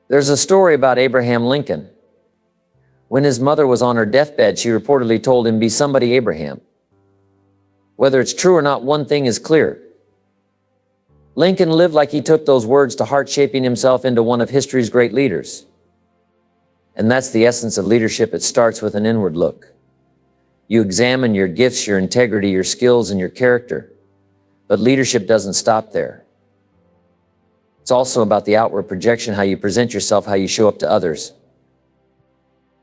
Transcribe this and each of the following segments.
There's a story about Abraham Lincoln. When his mother was on her deathbed, she reportedly told him, "Be somebody, Abraham." Whether it's true or not, one thing is clear. Lincoln lived like he took those words to heart, shaping himself into one of history's great leaders. And that's the essence of leadership. It starts with an inward look. You examine your gifts, your integrity, your skills, and your character. But leadership doesn't stop there. It's also about the outward projection, how you present yourself, how you show up to others.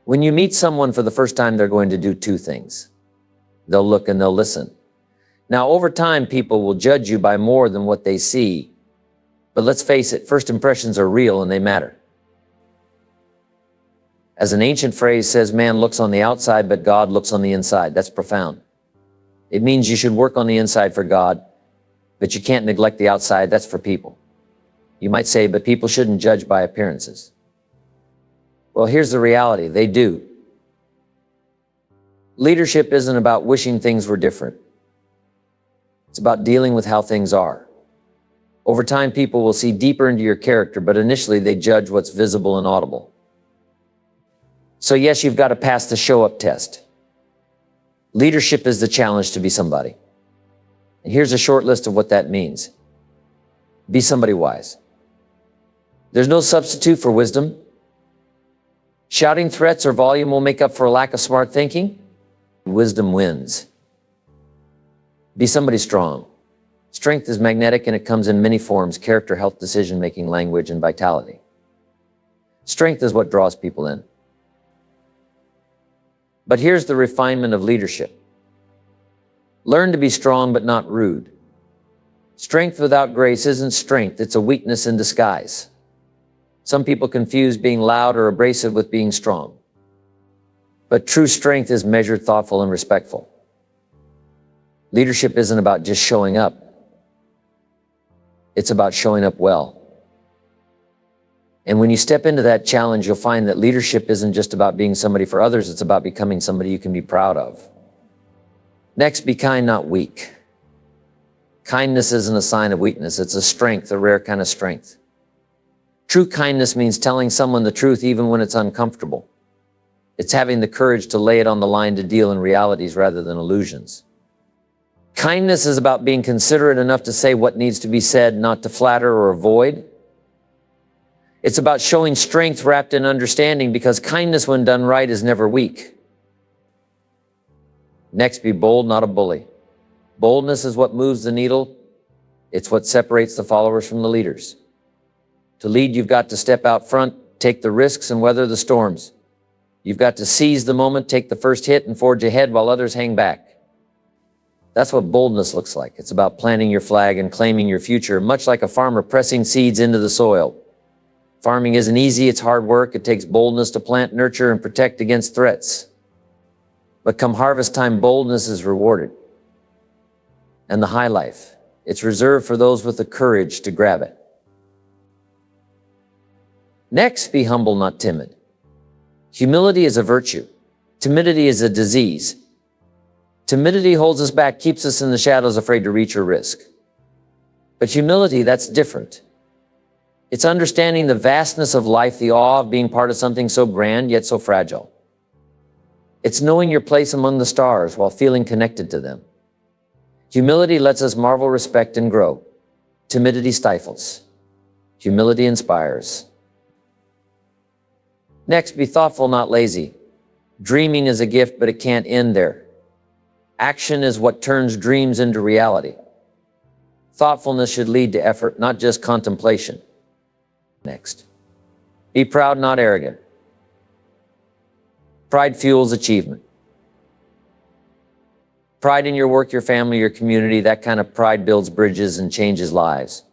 When you meet someone for the first time, they're going to do two things. They'll look and they'll listen. Now, over time, people will judge you by more than what they see. But let's face it, first impressions are real and they matter. As an ancient phrase says, man looks on the outside, but God looks on the inside. That's profound. It means you should work on the inside for God, but you can't neglect the outside. That's for people. You might say, but people shouldn't judge by appearances. Well, here's the reality. They do. Leadership isn't about wishing things were different. It's about dealing with how things are. Over time, people will see deeper into your character, but initially they judge what's visible and audible. So yes, you've got to pass the show-up test. Leadership is the challenge to be somebody. And here's a short list of what that means. Be somebody wise. There's no substitute for wisdom. Shouting threats or volume will make up for a lack of smart thinking. Wisdom wins. Be somebody strong. Strength is magnetic and it comes in many forms: character, health, decision-making, language, and vitality. Strength is what draws people in. But here's the refinement of leadership. Learn to be strong but not rude. Strength without grace isn't strength, it's a weakness in disguise. Some people confuse being loud or abrasive with being strong. But true strength is measured, thoughtful, and respectful. Leadership isn't about just showing up. It's about showing up well. And when you step into that challenge, you'll find that leadership isn't just about being somebody for others, it's about becoming somebody you can be proud of. Next, be kind, not weak. Kindness isn't a sign of weakness, it's a strength, a rare kind of strength. True kindness means telling someone the truth even when it's uncomfortable. It's having the courage to lay it on the line to deal in realities rather than illusions. Kindness is about being considerate enough to say what needs to be said, not to flatter or avoid. It's about showing strength wrapped in understanding, because kindness, when done right, is never weak. Next, be bold, not a bully. Boldness is what moves the needle. It's what separates the followers from the leaders. To lead, you've got to step out front, take the risks, and weather the storms. You've got to seize the moment, take the first hit, and forge ahead while others hang back. That's what boldness looks like. It's about planting your flag and claiming your future, much like a farmer pressing seeds into the soil. Farming isn't easy, it's hard work. It takes boldness to plant, nurture, and protect against threats. But come harvest time, boldness is rewarded. And the high life, it's reserved for those with the courage to grab it. Next, be humble, not timid. Humility is a virtue. Timidity is a disease. Timidity holds us back, keeps us in the shadows, afraid to reach or risk. But humility, that's different. It's understanding the vastness of life, the awe of being part of something so grand yet so fragile. It's knowing your place among the stars while feeling connected to them. Humility lets us marvel, respect, and grow. Timidity stifles. Humility inspires. Next, be thoughtful, not lazy. Dreaming is a gift, but it can't end there. Action is what turns dreams into reality. Thoughtfulness should lead to effort, not just contemplation. Next, be proud, not arrogant. Pride fuels achievement. Pride in your work, your family, your community, that kind of pride builds bridges and changes lives.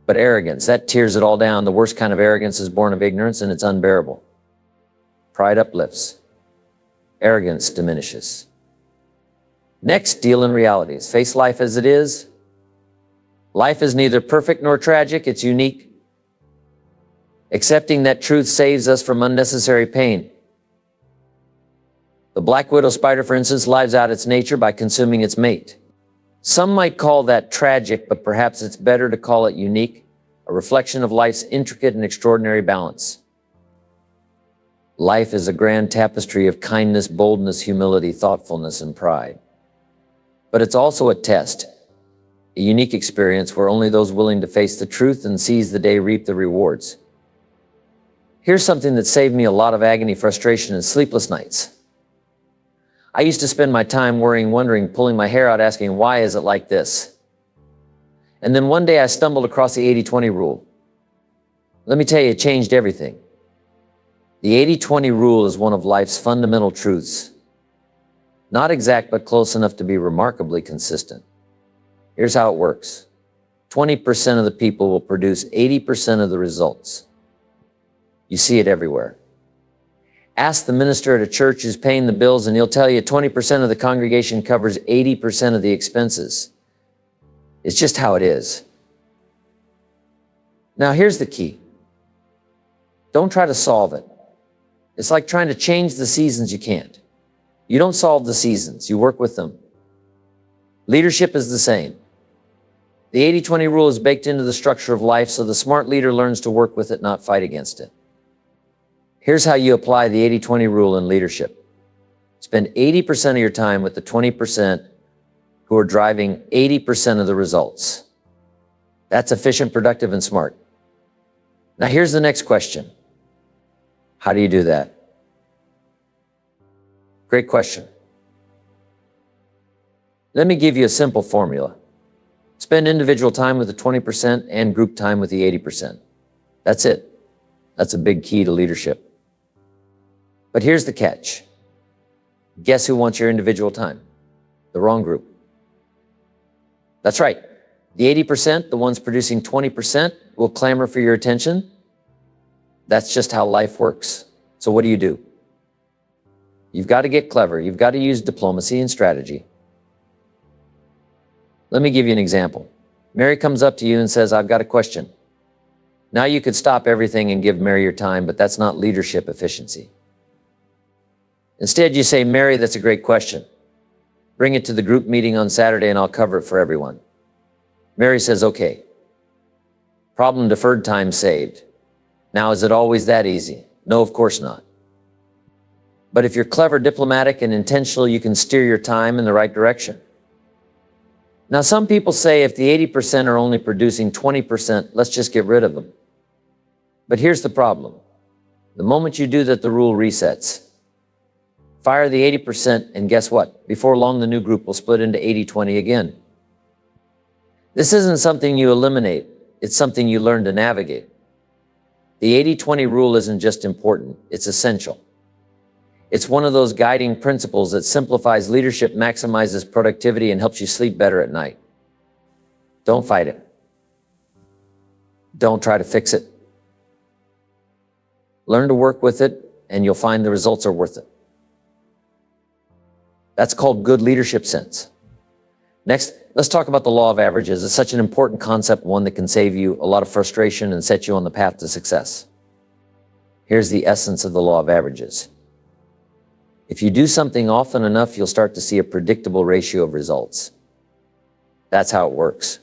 But arrogance, that tears it all down. The worst kind of arrogance is born of ignorance, and it's unbearable. Pride uplifts. Arrogance diminishes. Next, deal in realities. Face life as it is. Life is neither perfect nor tragic, it's unique. Accepting that truth saves us from unnecessary pain. The black widow spider, for instance, lives out its nature by consuming its mate. Some might call that tragic, but perhaps it's better to call it unique, a reflection of life's intricate and extraordinary balance. Life is a grand tapestry of kindness, boldness, humility, thoughtfulness, and pride. But it's also a test, a unique experience where only those willing to face the truth and seize the day reap the rewards. Here's something that saved me a lot of agony, frustration, and sleepless nights. I used to spend my time worrying, wondering, pulling my hair out, asking, why is it like this? And then one day I stumbled across the 80-20 rule. Let me tell you, it changed everything. The 80-20 rule is one of life's fundamental truths. Not exact, but close enough to be remarkably consistent. Here's how it works. 20% of the people will produce 80% of the results. You see it everywhere. Ask the minister at a church who's paying the bills and he'll tell you 20% of the congregation covers 80% of the expenses. It's just how it is. Now here's the key. Don't try to solve it. It's like trying to change the seasons. You can't. You don't solve the seasons, you work with them. Leadership is the same. The 80-20 rule is baked into the structure of life, so the smart leader learns to work with it, not fight against it. Here's how you apply the 80-20 rule in leadership. Spend 80% of your time with the 20% who are driving 80% of the results. That's efficient, productive, and smart. Now here's the next question. How do you do that? Great question. Let me give you a simple formula. Spend individual time with the 20% and group time with the 80%. That's it. That's a big key to leadership. But here's the catch. Guess who wants your individual time? The wrong group. That's right. The 80%, the ones producing 20%, will clamor for your attention. That's just how life works. So what do? You've got to get clever. You've got to use diplomacy and strategy. Let me give you an example. Mary comes up to you and says, I've got a question. Now you could stop everything and give Mary your time, but that's not leadership efficiency. Instead, you say, Mary, that's a great question. Bring it to the group meeting on Saturday and I'll cover it for everyone. Mary says, okay. Problem deferred, time saved. Now, is it always that easy? No, of course not. But if you're clever, diplomatic, and intentional, you can steer your time in the right direction. Now, some people say if the 80% are only producing 20%, let's just get rid of them. But here's the problem. The moment you do that, the rule resets. Fire the 80%, and guess what? Before long, the new group will split into 80-20 again. This isn't something you eliminate. It's something you learn to navigate. The 80-20 rule isn't just important, it's essential. It's one of those guiding principles that simplifies leadership, maximizes productivity, and helps you sleep better at night. Don't fight it. Don't try to fix it. Learn to work with it, and you'll find the results are worth it. That's called good leadership sense. Next, let's talk about the law of averages. It's such an important concept, one that can save you a lot of frustration and set you on the path to success. Here's the essence of the law of averages. If you do something often enough, you'll start to see a predictable ratio of results. That's how it works.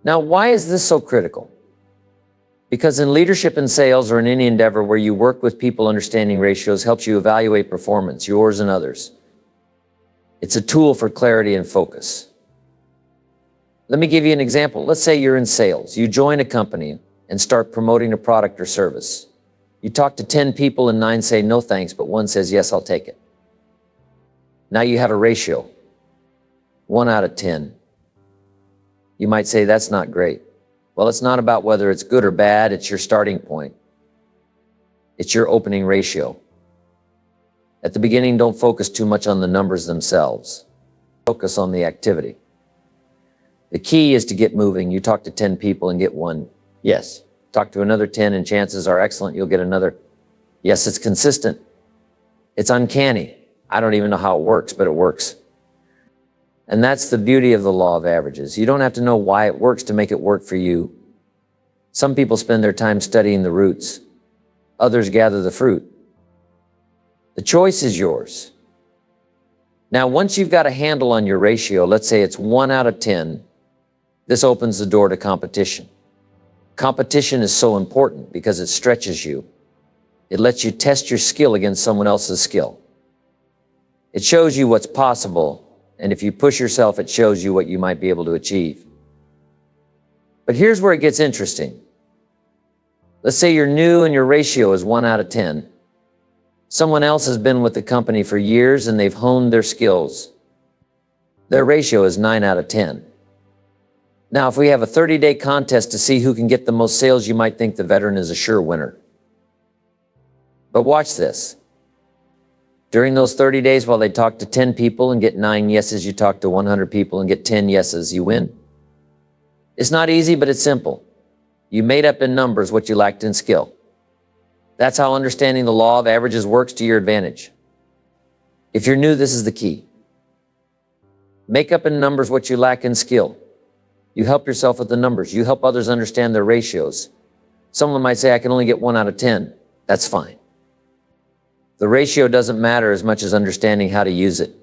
Now, why is this so critical? Because in leadership and sales, or in any endeavor where you work with people, understanding ratios helps you evaluate performance, yours and others. It's a tool for clarity and focus. Let me give you an example. Let's say you're in sales. You join a company and start promoting a product or service. You talk to 10 people and 9 say no thanks, but 1 says yes, I'll take it. Now you have a ratio, 1 out of 10. You might say that's not great. Well, it's not about whether it's good or bad, it's your starting point. It's your opening ratio. At the beginning, don't focus too much on the numbers themselves. Focus on the activity. The key is to get moving. You talk to 10 people and get 1 yes. Talk to another 10 and chances are excellent you'll get another yes. It's consistent. It's uncanny. I don't even know how it works, but it works. And that's the beauty of the law of averages. You don't have to know why it works to make it work for you. Some people spend their time studying the roots. Others gather the fruit. The choice is yours. Now, once you've got a handle on your ratio, let's say it's 1 out of 10, this opens the door to competition. Competition is so important because it stretches you. It lets you test your skill against someone else's skill. It shows you what's possible, and if you push yourself, it shows you what you might be able to achieve. But here's where it gets interesting. Let's say you're new and your ratio is 1 out of 10. Someone else has been with the company for years and they've honed their skills. Their ratio is 9 out of 10. Now, if we have a 30-day contest to see who can get the most sales, you might think the veteran is a sure winner. But watch this. During those 30 days, while they talk to 10 people and get 9 yeses, you talk to 100 people and get 10 yeses, you win. It's not easy, but it's simple. You made up in numbers what you lacked in skill. That's how understanding the law of averages works to your advantage. If you're new, this is the key. Make up in numbers what you lack in skill. You help yourself with the numbers. You help others understand their ratios. Someone might say, I can only get 1 out of 10. That's fine. The ratio doesn't matter as much as understanding how to use it.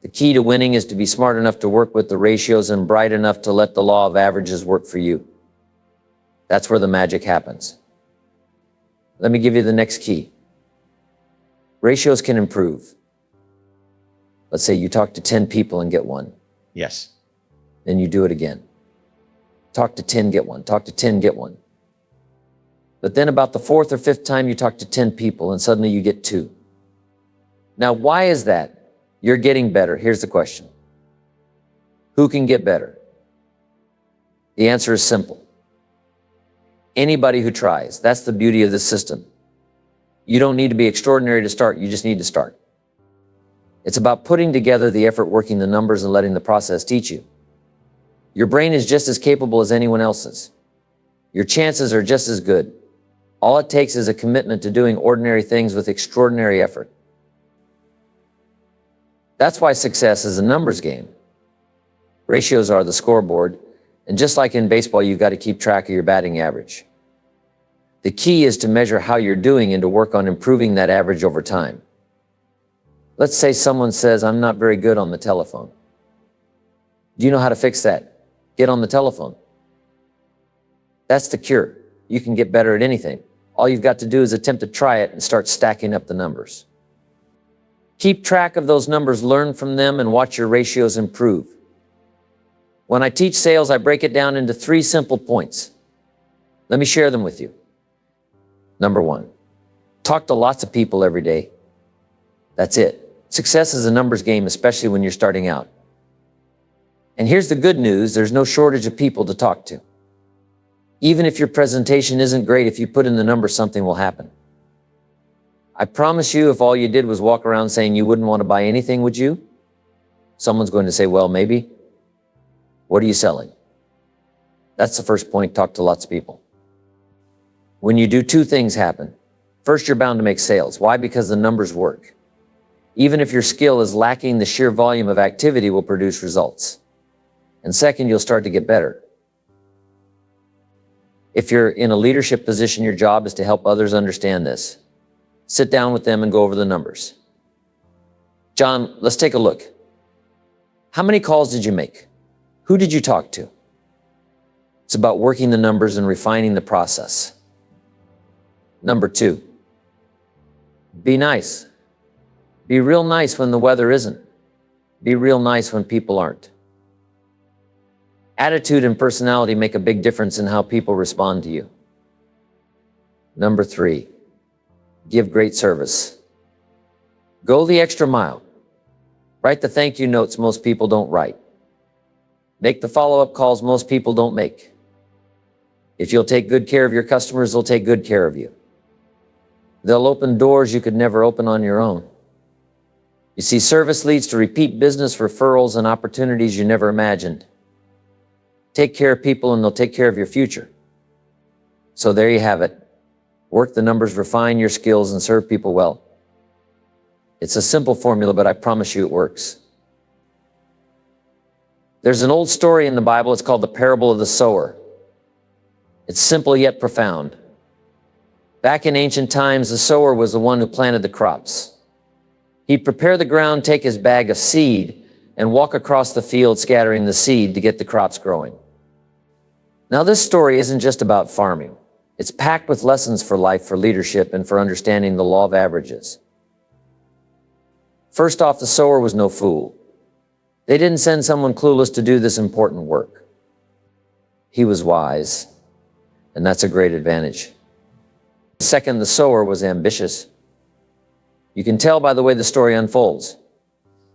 The key to winning is to be smart enough to work with the ratios and bright enough to let the law of averages work for you. That's where the magic happens. Let me give you the next key. Ratios can improve. Let's say you talk to 10 people and get 1. Yes. Then you do it again. Talk to 10, get 1. Talk to 10, get 1. But then about the 4th or 5th time you talk to 10 people and suddenly you get 2. Now, why is that? You're getting better. Here's the question. Who can get better? The answer is simple. Anybody who tries. That's the beauty of this system. You don't need to be extraordinary to start. You just need to start. It's about putting together the effort, working the numbers, and letting the process teach you. Your brain is just as capable as anyone else's. Your chances are just as good. All it takes is a commitment to doing ordinary things with extraordinary effort. That's why success is a numbers game. Ratios are the scoreboard, and just like in baseball, you've got to keep track of your batting average. The key is to measure how you're doing and to work on improving that average over time. Let's say someone says, I'm not very good on the telephone. Do you know how to fix that? Get on the telephone. That's the cure. You can get better at anything. All you've got to do is attempt to try it and start stacking up the numbers. Keep track of those numbers, learn from them, and watch your ratios improve. When I teach sales, I break it down into 3 simple points. Let me share them with you. Number 1, talk to lots of people every day. That's it. Success is a numbers game, especially when you're starting out. And here's the good news, there's no shortage of people to talk to. Even if your presentation isn't great, if you put in the numbers, something will happen. I promise you, if all you did was walk around saying you wouldn't want to buy anything, would you? Someone's going to say, well, maybe. What are you selling? That's the first point, talk to lots of people. When you do, 2 things happen. First, you're bound to make sales. Why? Because the numbers work. Even if your skill is lacking, the sheer volume of activity will produce results. And second, you'll start to get better. If you're in a leadership position, your job is to help others understand this. Sit down with them and go over the numbers. John, let's take a look. How many calls did you make? Who did you talk to? It's about working the numbers and refining the process. Number 2, be nice. Be real nice when the weather isn't. Be real nice when people aren't. Attitude and personality make a big difference in how people respond to you. Number 3, give great service. Go the extra mile. Write the thank you notes most people don't write. Make the follow-up calls most people don't make. If you'll take good care of your customers, they'll take good care of you. They'll open doors you could never open on your own. You see, service leads to repeat business, referrals, and opportunities you never imagined. Take care of people and they'll take care of your future. So there you have it. Work the numbers, refine your skills, and serve people well. It's a simple formula, but I promise you it works. There's an old story in the Bible. It's called the parable of the sower. It's simple yet profound. Back in ancient times, the sower was the one who planted the crops. He'd prepare the ground, take his bag of seed, and walk across the field scattering the seed to get the crops growing. Now, this story isn't just about farming. It's packed with lessons for life, for leadership, and for understanding the law of averages. First off, the sower was no fool. They didn't send someone clueless to do this important work. He was wise, and that's a great advantage. Second, the sower was ambitious. You can tell by the way the story unfolds.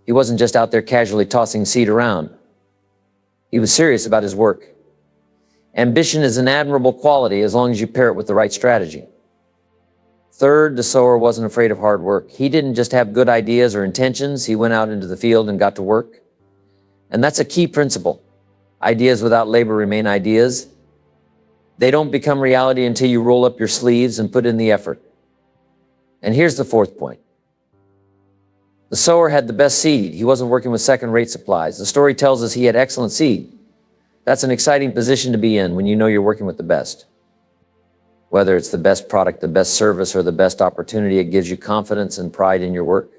He wasn't just out there casually tossing seed around. He was serious about his work. Ambition is an admirable quality as long as you pair it with the right strategy. Third, the sower wasn't afraid of hard work. He didn't just have good ideas or intentions. He went out into the field and got to work. And that's a key principle. Ideas without labor remain ideas. They don't become reality until you roll up your sleeves and put in the effort. And here's the fourth point. The sower had the best seed. He wasn't working with second-rate supplies. The story tells us he had excellent seed. That's an exciting position to be in when you know you're working with the best. Whether it's the best product, the best service, or the best opportunity, it gives you confidence and pride in your work.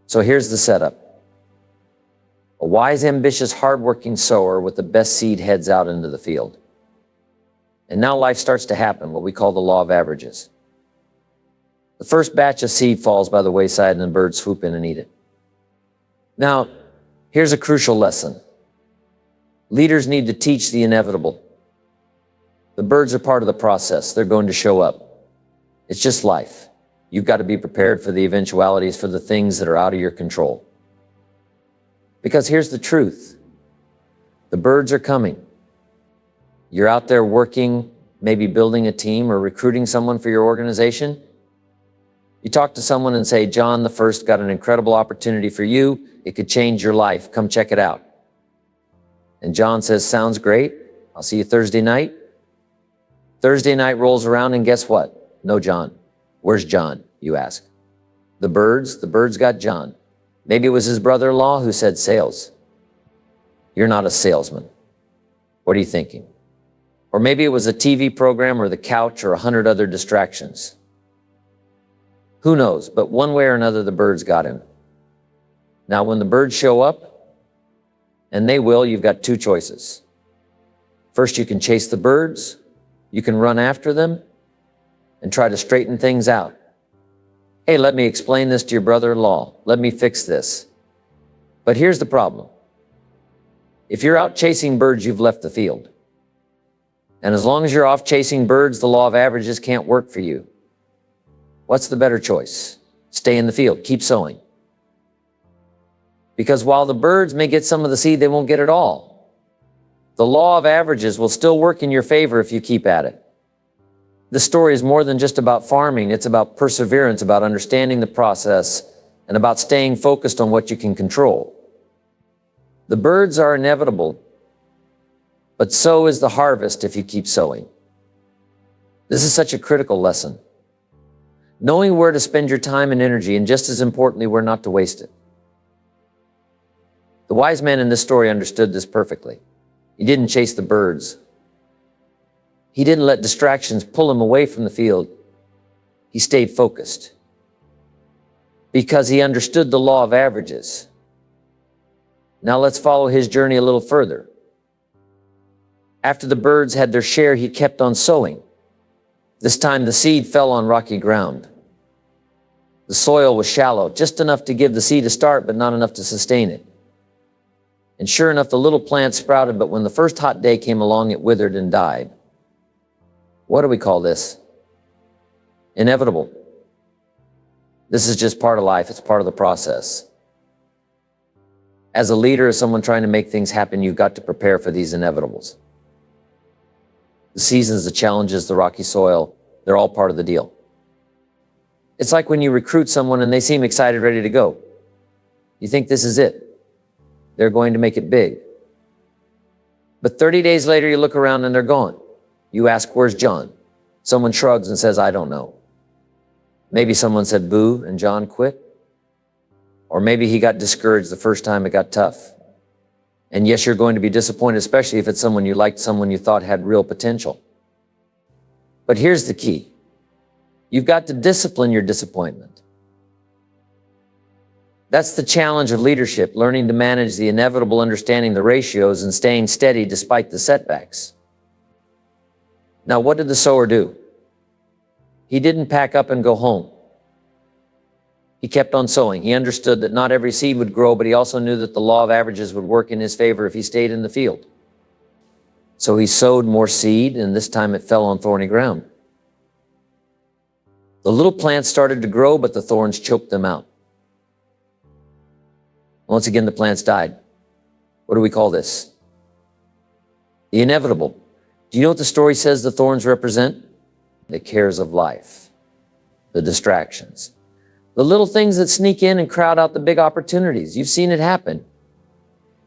So here's the setup. A wise, ambitious, hardworking sower with the best seed heads out into the field. And now life starts to happen, what we call the law of averages. The first batch of seed falls by the wayside and the birds swoop in and eat it. Now, here's a crucial lesson. Leaders need to teach the inevitable. The birds are part of the process. They're going to show up. It's just life. You've got to be prepared for the eventualities, for the things that are out of your control. Because here's the truth. The birds are coming. You're out there working, maybe building a team or recruiting someone for your organization. You talk to someone and say, John the First got an incredible opportunity for you. It could change your life. Come check it out. And John says, sounds great. I'll see you Thursday night. Thursday night rolls around and guess what? No John. Where's John, you ask? The birds got John. Maybe it was his brother-in-law who said sales. You're not a salesman. What are you thinking? Or maybe it was a TV program or the couch or 100 other distractions. Who knows? But one way or another, the birds got him. Now, when the birds show up, and they will, you've got two choices. First, you can chase the birds. You can run after them and try to straighten things out. Hey, let me explain this to your brother-in-law. Let me fix this. But here's the problem. If you're out chasing birds, you've left the field. And as long as you're off chasing birds, the law of averages can't work for you. What's the better choice? Stay in the field. Keep sowing. Because while the birds may get some of the seed, they won't get it all. The law of averages will still work in your favor if you keep at it. This story is more than just about farming. It's about perseverance, about understanding the process, and about staying focused on what you can control. The birds are inevitable, but so is the harvest if you keep sowing. This is such a critical lesson. Knowing where to spend your time and energy, and just as importantly, where not to waste it. The wise man in this story understood this perfectly. He didn't chase the birds. He didn't let distractions pull him away from the field. He stayed focused because he understood the law of averages. Now let's follow his journey a little further. After the birds had their share, he kept on sowing. This time the seed fell on rocky ground. The soil was shallow, just enough to give the seed a start, but not enough to sustain it. And sure enough, the little plant sprouted, but when the first hot day came along, it withered and died. What do we call this? Inevitable. This is just part of life. It's part of the process. As a leader, as someone trying to make things happen, you've got to prepare for these inevitables. The seasons, the challenges, the rocky soil, they're all part of the deal. It's like when you recruit someone and they seem excited, ready to go. You think this is it. They're going to make it big. But 30 days later, you look around and they're gone. You ask, where's John? Someone shrugs and says, I don't know. Maybe someone said boo and John quit. Or maybe he got discouraged the first time it got tough. And yes, you're going to be disappointed, especially if it's someone you liked, someone you thought had real potential. But here's the key. You've got to discipline your disappointment. That's the challenge of leadership, learning to manage the inevitable, understanding the ratios, and staying steady despite the setbacks. Now, what did the sower do? He didn't pack up and go home. He kept on sowing. He understood that not every seed would grow, but he also knew that the law of averages would work in his favor if he stayed in the field. So he sowed more seed, and this time it fell on thorny ground. The little plants started to grow, but the thorns choked them out. Once again, the plants died. What do we call this? The inevitable. Do you know what the story says the thorns represent? The cares of life, the distractions, the little things that sneak in and crowd out the big opportunities. You've seen it happen.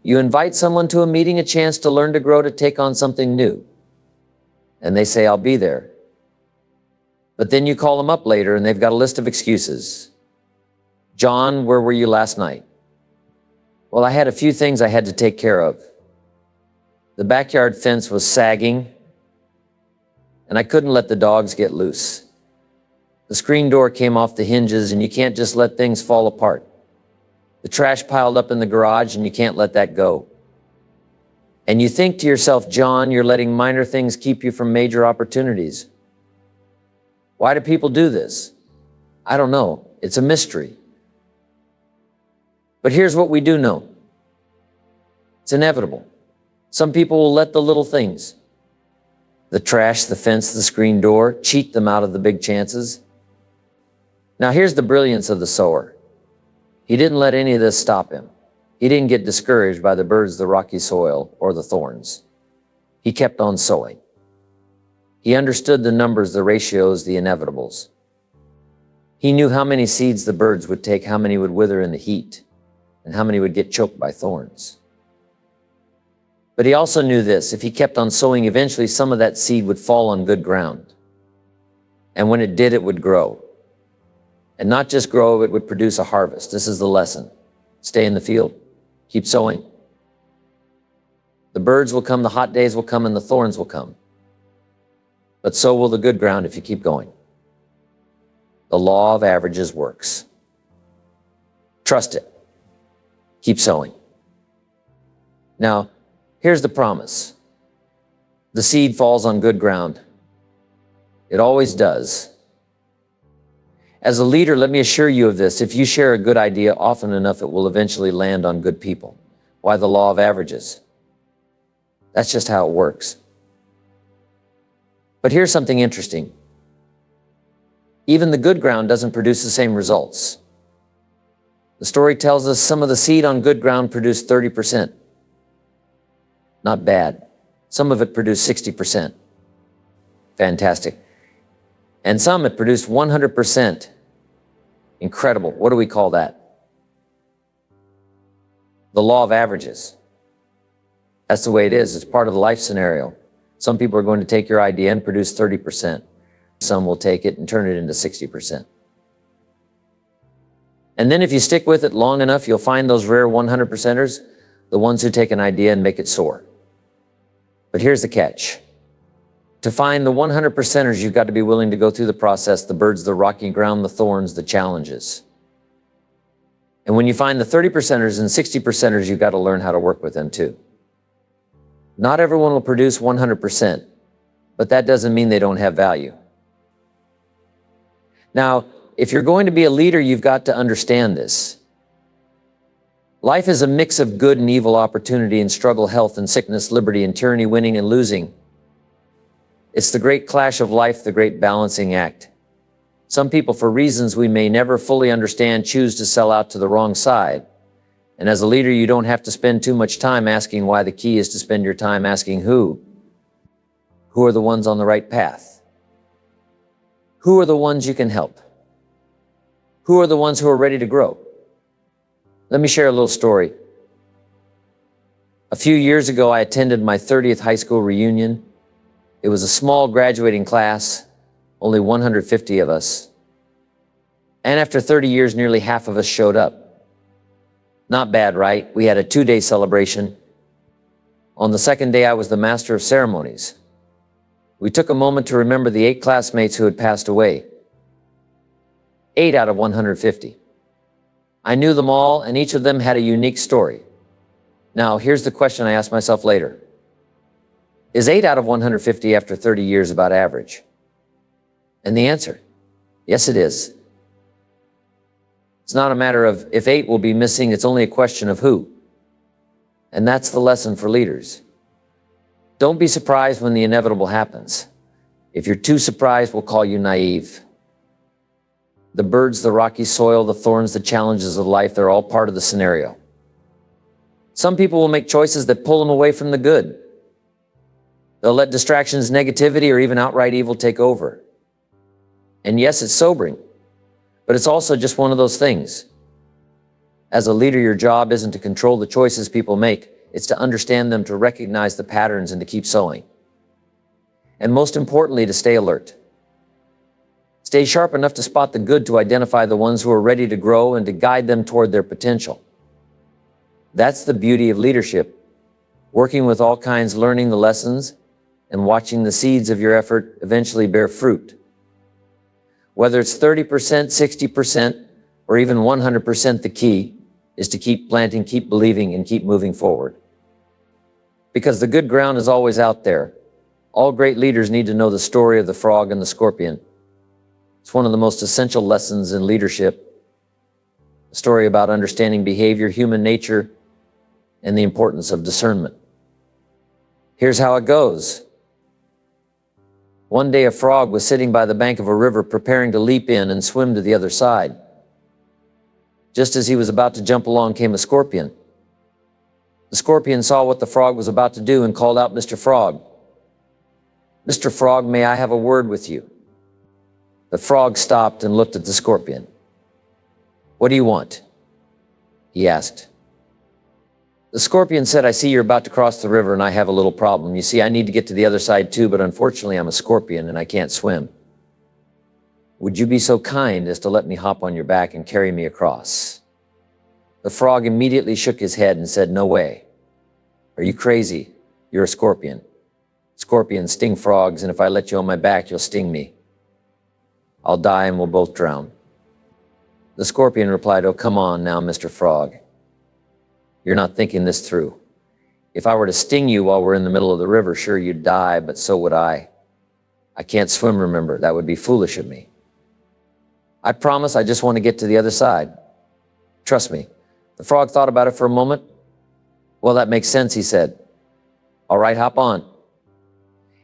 You invite someone to a meeting, a chance to learn, to grow, to take on something new. And they say, I'll be there. But then you call them up later and they've got a list of excuses. John, where were you last night? Well, I had a few things I had to take care of. The backyard fence was sagging, and I couldn't let the dogs get loose. The screen door came off the hinges, and you can't just let things fall apart. The trash piled up in the garage, and you can't let that go. And you think to yourself, John, you're letting minor things keep you from major opportunities. Why do people do this? I don't know. It's a mystery. But here's what we do know. It's inevitable. Some people will let the little things, the trash, the fence, the screen door, cheat them out of the big chances. Now here's the brilliance of the sower. He didn't let any of this stop him. He didn't get discouraged by the birds, the rocky soil, or the thorns. He kept on sowing. He understood the numbers, the ratios, the inevitables. He knew how many seeds the birds would take, how many would wither in the heat, and how many would get choked by thorns. But he also knew this: if he kept on sowing, eventually some of that seed would fall on good ground. And when it did, it would grow. And not just grow, it would produce a harvest. This is the lesson. Stay in the field. Keep sowing. The birds will come, the hot days will come, and the thorns will come. But so will the good ground if you keep going. The law of averages works. Trust it. Keep sowing. Now, here's the promise. The seed falls on good ground. It always does. As a leader, let me assure you of this. If you share a good idea often enough, it will eventually land on good people. Why the law of averages? That's just how it works. But here's something interesting. Even the good ground doesn't produce the same results. The story tells us some of the seed on good ground produced 30%. Not bad. Some of it produced 60%. Fantastic. And some it produced 100%. Incredible. What do we call that? The law of averages. That's the way it is. It's part of the life scenario. Some people are going to take your idea and produce 30%. Some will take it and turn it into 60%. And then if you stick with it long enough, you'll find those rare 100%ers, the ones who take an idea and make it soar. But here's the catch. To find the 100%ers, you've got to be willing to go through the process, the birds, the rocky ground, the thorns, the challenges. And when you find the 30%ers and 60%ers, you've got to learn how to work with them too. Not everyone will produce 100%, but that doesn't mean they don't have value. Now, if you're going to be a leader, you've got to understand this. Life is a mix of good and evil, opportunity and struggle, health and sickness, liberty and tyranny, winning and losing. It's the great clash of life, the great balancing act. Some people, for reasons we may never fully understand, choose to sell out to the wrong side. And as a leader, you don't have to spend too much time asking why. The key is to spend your time asking who. Who are the ones on the right path? Who are the ones you can help? Who are the ones who are ready to grow? Let me share a little story. A few years ago, I attended my 30th high school reunion. It was a small graduating class, only 150 of us. And after 30 years, nearly half of us showed up. Not bad, right? We had a 2-day celebration. On the second day, I was the master of ceremonies. We took a moment to remember the 8 classmates who had passed away. 8 out of 150. I knew them all, and each of them had a unique story. Now, here's the question I asked myself later. Is 8 out of 150 after 30 years about average? And the answer, yes, it is. It's not a matter of if 8 will be missing, it's only a question of who. And that's the lesson for leaders. Don't be surprised when the inevitable happens. If you're too surprised, we'll call you naive. The birds, the rocky soil, the thorns, the challenges of life, they're all part of the scenario. Some people will make choices that pull them away from the good. They'll let distractions, negativity, or even outright evil take over. And yes, it's sobering, but it's also just one of those things. As a leader, your job isn't to control the choices people make, it's to understand them, to recognize the patterns, and to keep sowing. And most importantly, to stay alert. Stay sharp enough to spot the good, to identify the ones who are ready to grow, and to guide them toward their potential. That's the beauty of leadership. Working with all kinds, learning the lessons, and watching the seeds of your effort eventually bear fruit. Whether it's 30%, 60%, or even 100%, the key is to keep planting, keep believing, and keep moving forward. Because the good ground is always out there. All great leaders need to know the story of the frog and the scorpion. It's one of the most essential lessons in leadership. A story about understanding behavior, human nature, and the importance of discernment. Here's how it goes. One day a frog was sitting by the bank of a river preparing to leap in and swim to the other side. Just as he was about to jump along came a scorpion. The scorpion saw what the frog was about to do and called out, "Mr. Frog. Mr. Frog, may I have a word with you?" The frog stopped and looked at the scorpion. "What do you want?" he asked. The scorpion said, "I see you're about to cross the river and I have a little problem. You see, I need to get to the other side too, but unfortunately I'm a scorpion and I can't swim. Would you be so kind as to let me hop on your back and carry me across?" The frog immediately shook his head and said, "No way. Are you crazy? You're a scorpion. Scorpions sting frogs, and if I let you on my back, you'll sting me. I'll die and we'll both drown." The scorpion replied, "Oh, come on now, Mr. Frog. You're not thinking this through. If I were to sting you while we're in the middle of the river, sure, you'd die, but so would I. I can't swim, remember. That would be foolish of me. I promise I just want to get to the other side. Trust me." The frog thought about it for a moment. "Well, that makes sense," he said. "All right, hop on."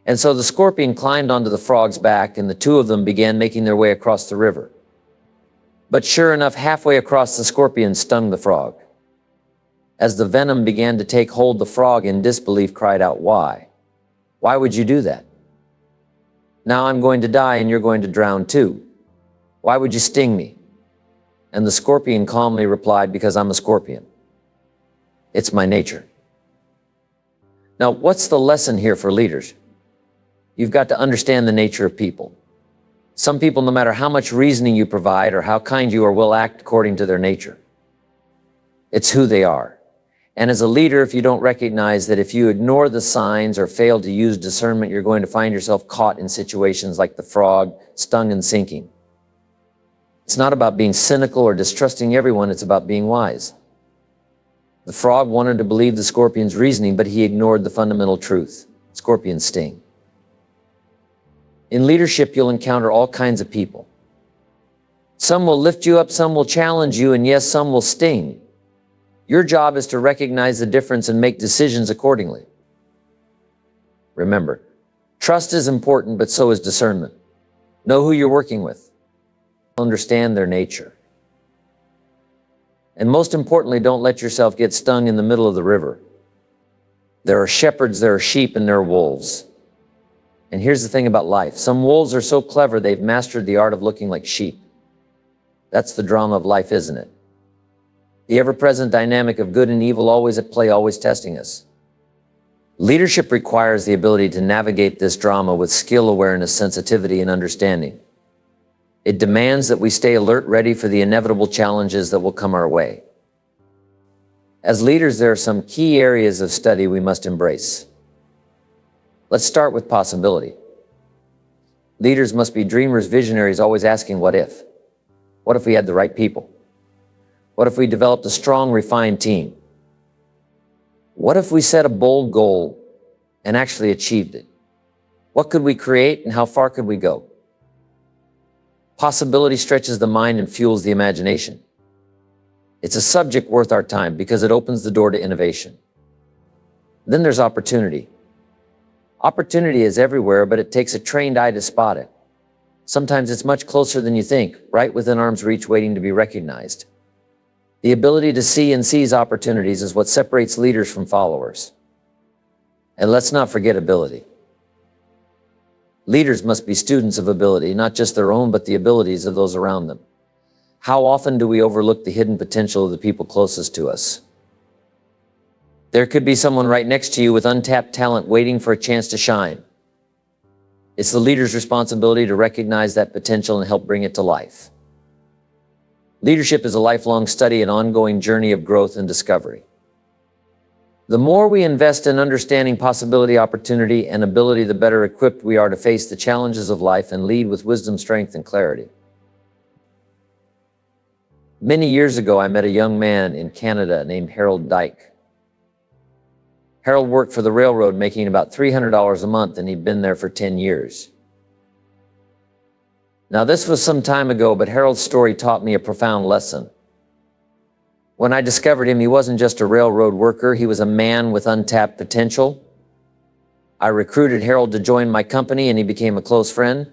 And so the scorpion climbed onto the frog's back, and the two of them began making their way across the river. But sure enough, halfway across, the scorpion stung the frog. As the venom began to take hold, the frog in disbelief cried out, "Why? Why would you do that? Now I'm going to die and you're going to drown too. Why would you sting me?" And the scorpion calmly replied, "Because I'm a scorpion. It's my nature." Now, what's the lesson here for leaders? You've got to understand the nature of people. Some people, no matter how much reasoning you provide or how kind you are, will act according to their nature. It's who they are. And as a leader, if you don't recognize that if you ignore the signs or fail to use discernment, you're going to find yourself caught in situations like the frog, stung and sinking. It's not about being cynical or distrusting everyone, it's about being wise. The frog wanted to believe the scorpion's reasoning, but he ignored the fundamental truth: scorpions sting. In leadership, you'll encounter all kinds of people. Some will lift you up, some will challenge you, and yes, some will sting. Your job is to recognize the difference and make decisions accordingly. Remember, trust is important, but so is discernment. Know who you're working with. Understand their nature. And most importantly, don't let yourself get stung in the middle of the river. There are shepherds, there are sheep, and there are wolves. And here's the thing about life. Some wolves are so clever they've mastered the art of looking like sheep. That's the drama of life, isn't it? The ever-present dynamic of good and evil, always at play, always testing us. Leadership requires the ability to navigate this drama with skill, awareness, sensitivity, and understanding. It demands that we stay alert, ready for the inevitable challenges that will come our way. As leaders, there are some key areas of study we must embrace. Let's start with possibility. Leaders must be dreamers, visionaries, always asking, what if? What if we had the right people? What if we developed a strong, refined team? What if we set a bold goal and actually achieved it? What could we create and how far could we go? Possibility stretches the mind and fuels the imagination. It's a subject worth our time because it opens the door to innovation. Then there's opportunity. Opportunity is everywhere, but it takes a trained eye to spot it. Sometimes it's much closer than you think, right within arm's reach, waiting to be recognized. The ability to see and seize opportunities is what separates leaders from followers. And let's not forget ability. Leaders must be students of ability, not just their own, but the abilities of those around them. How often do we overlook the hidden potential of the people closest to us? There could be someone right next to you with untapped talent waiting for a chance to shine. It's the leader's responsibility to recognize that potential and help bring it to life. Leadership is a lifelong study, an ongoing journey of growth and discovery. The more we invest in understanding possibility, opportunity, and ability, the better equipped we are to face the challenges of life and lead with wisdom, strength, and clarity. Many years ago, I met a young man in Canada named Harold Dyke. Harold worked for the railroad, making about $300 a month, and he'd been there for 10 years. Now, this was some time ago, but Harold's story taught me a profound lesson. When I discovered him, he wasn't just a railroad worker, he was a man with untapped potential. I recruited Harold to join my company, and he became a close friend.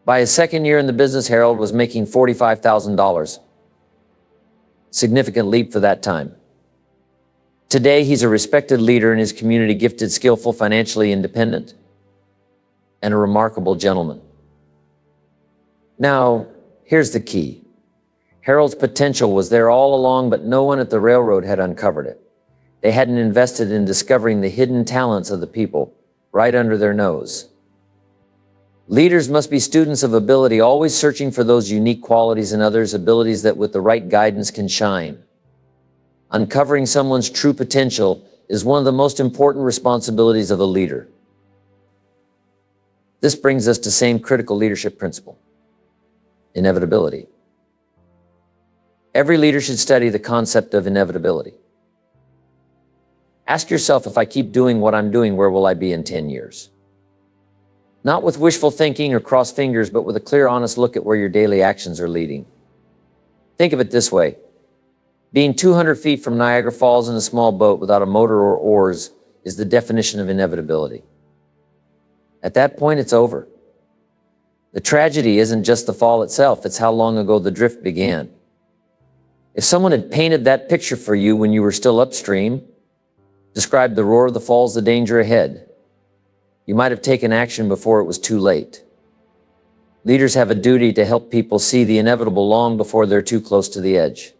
By his second year in the business, Harold was making $45,000. Significant leap for that time. Today, he's a respected leader in his community, gifted, skillful, financially independent, and a remarkable gentleman. Now, here's the key. Harold's potential was there all along, but no one at the railroad had uncovered it. They hadn't invested in discovering the hidden talents of the people right under their nose. Leaders must be students of ability, always searching for those unique qualities in others, abilities that with the right guidance can shine. Uncovering someone's true potential is one of the most important responsibilities of a leader. This brings us to the same critical leadership principle: inevitability. Every leader should study the concept of inevitability. Ask yourself, if I keep doing what I'm doing, where will I be in 10 years? Not with wishful thinking or crossed fingers, but with a clear, honest look at where your daily actions are leading. Think of it this way. Being 200 feet from Niagara Falls in a small boat without a motor or oars is the definition of inevitability. At that point, it's over. The tragedy isn't just the fall itself, it's how long ago the drift began. If someone had painted that picture for you when you were still upstream, described the roar of the falls, the danger ahead, you might have taken action before it was too late. Leaders have a duty to help people see the inevitable long before they're too close to the edge.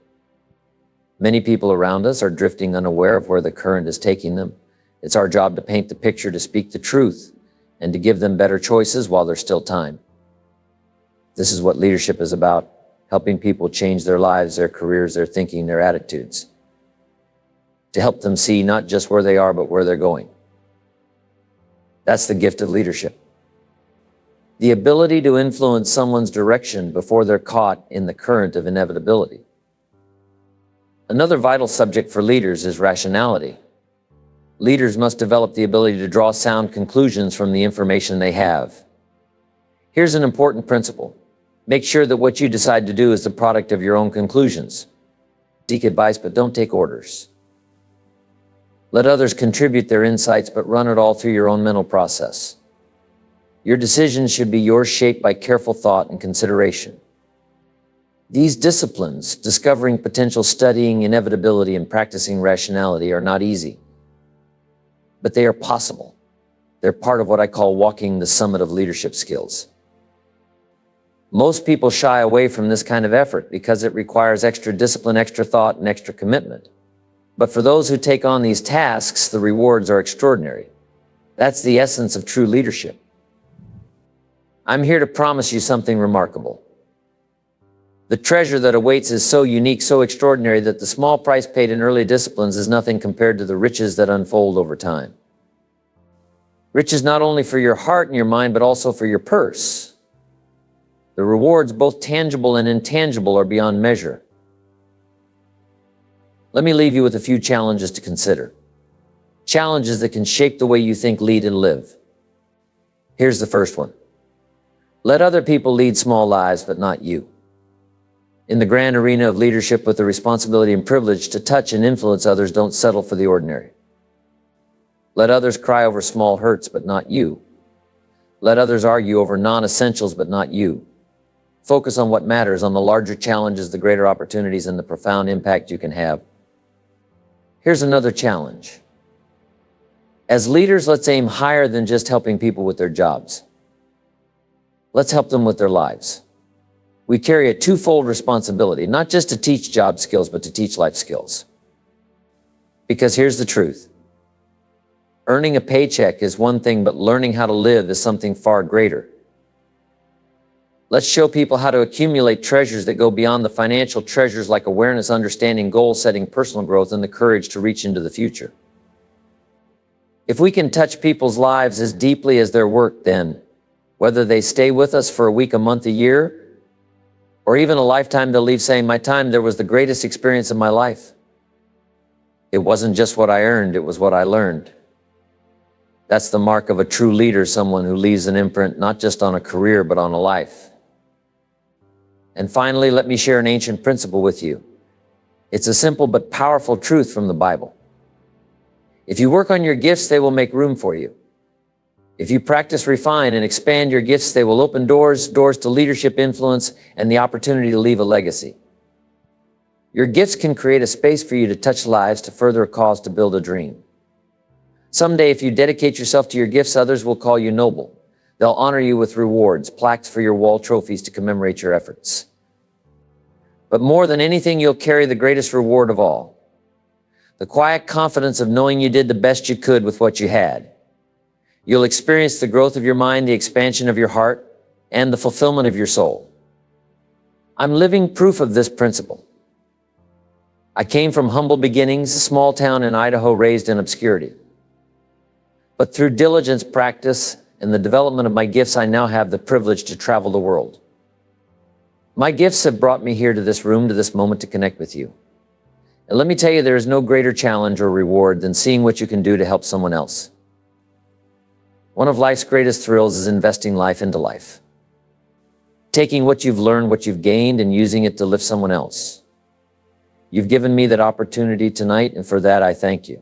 Many people around us are drifting, unaware of where the current is taking them. It's our job to paint the picture, to speak the truth, and to give them better choices while there's still time. This is what leadership is about: helping people change their lives, their careers, their thinking, their attitudes, to help them see not just where they are, but where they're going. That's the gift of leadership. The ability to influence someone's direction before they're caught in the current of inevitability. Another vital subject for leaders is rationality. Leaders must develop the ability to draw sound conclusions from the information they have. Here's an important principle. Make sure that what you decide to do is the product of your own conclusions. Seek advice, but don't take orders. Let others contribute their insights, but run it all through your own mental process. Your decisions should be yours, shaped by careful thought and consideration. These disciplines, discovering potential, studying inevitability, and practicing rationality, are not easy, but they are possible. They're part of what I call walking the summit of leadership skills. Most people shy away from this kind of effort because it requires extra discipline, extra thought, and extra commitment. But for those who take on these tasks, the rewards are extraordinary. That's the essence of true leadership. I'm here to promise you something remarkable. The treasure that awaits is so unique, so extraordinary, that the small price paid in early disciplines is nothing compared to the riches that unfold over time. Riches not only for your heart and your mind, but also for your purse. The rewards, both tangible and intangible, are beyond measure. Let me leave you with a few challenges to consider. Challenges that can shape the way you think, lead, and live. Here's the first one. Let other people lead small lives, but not you. In the grand arena of leadership with the responsibility and privilege to touch and influence others, don't settle for the ordinary. Let others cry over small hurts, but not you. Let others argue over non-essentials, but not you. Focus on what matters, on the larger challenges, the greater opportunities, and the profound impact you can have. Here's another challenge. As leaders, let's aim higher than just helping people with their jobs. Let's help them with their lives. We carry a twofold responsibility, not just to teach job skills, but to teach life skills. Because here's the truth. Earning a paycheck is one thing, but learning how to live is something far greater. Let's show people how to accumulate treasures that go beyond the financial treasures, like awareness, understanding, goal setting, personal growth, and the courage to reach into the future. If we can touch people's lives as deeply as their work, then whether they stay with us for a week, a month, a year, or even a lifetime, they'll leave saying, my time there was the greatest experience of my life. It wasn't just what I earned, it was what I learned. That's the mark of a true leader, someone who leaves an imprint not just on a career, but on a life. And finally, let me share an ancient principle with you. It's a simple but powerful truth from the Bible. If you work on your gifts, they will make room for you. If you practice, refine, and expand your gifts, they will open doors to leadership, influence, and the opportunity to leave a legacy. Your gifts can create a space for you to touch lives, to further a cause, to build a dream. Someday, if you dedicate yourself to your gifts, others will call you noble. They'll honor you with rewards, plaques for your wall, trophies to commemorate your efforts. But more than anything, you'll carry the greatest reward of all. The quiet confidence of knowing you did the best you could with what you had. You'll experience the growth of your mind, the expansion of your heart, and the fulfillment of your soul. I'm living proof of this principle. I came from humble beginnings, a small town in Idaho, raised in obscurity. But through diligence, practice, and the development of my gifts, I now have the privilege to travel the world. My gifts have brought me here to this room, to this moment, to connect with you. And let me tell you, there is no greater challenge or reward than seeing what you can do to help someone else. One of life's greatest thrills is investing life into life. Taking what you've learned, what you've gained, and using it to lift someone else. You've given me that opportunity tonight, and for that I thank you.